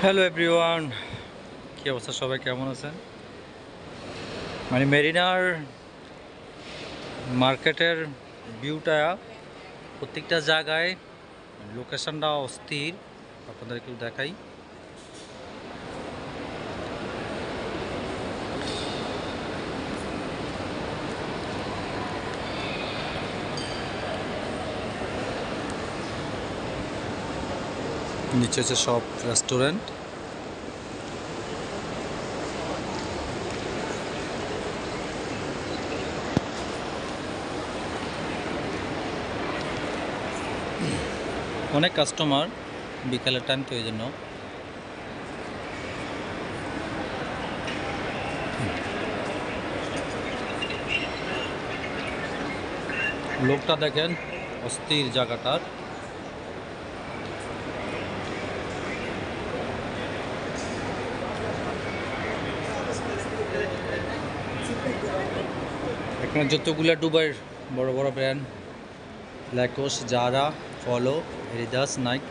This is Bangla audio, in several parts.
হ্যালো এভরিওয়ান, কী অবস্থা? সবাই কেমন আছেন? মেরিনার মার্কেটের ভিউটা প্রত্যেকটা জায়গায় লোকেশনটা অস্থির। আপনাদের একটু দেখাই। নিচে হচ্ছে সব রেস্টুরেন্ট। অনেক কাস্টমার বিকালের টাইম, তো এই জন্য লোকটা দেখেন, অস্থির জায়গাটার। এখানে যতগুলা দুবাইয়ের বড় বড় ব্র্যান্ড, ল্যাকোস, জারা, ফলো, এডিদাস, নাইক,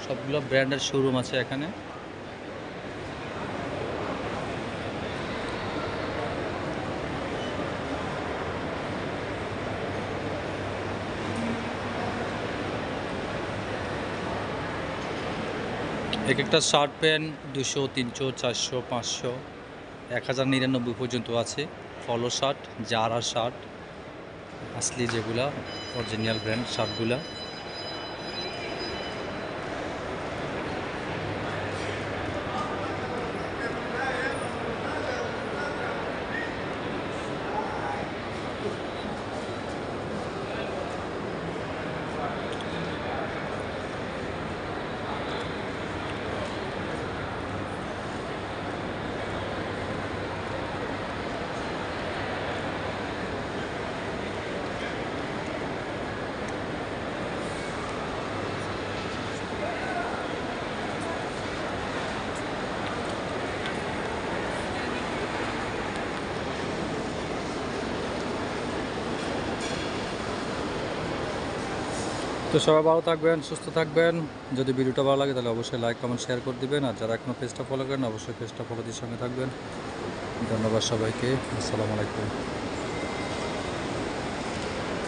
সবগুলো ব্র্যান্ডের শোরুম আছে এখানে। এক একটা শার্ট প্যান্ট 200, 300, 400, 500, 1099 পর্যন্ত আছে। ফলো শার্ট, জারা শার্ট, আসলি যেগুলা অরিজিনাল ব্র্যান্ড শার্টগুলা। তো সবাই ভালো থাকবেন, সুস্থ থাকবেন। যদি ভিডিওটা ভালো লাগে তাহলে অবশ্যই লাইক, কমেন্ট, শেয়ার করে দিবেন। আর যারা এখনও পেজটা ফলো করেন অবশ্যই পেজটা ফলো দিয়ে সঙ্গে থাকবেন। ধন্যবাদ সবাইকে। আসসালামু আলাইকুম।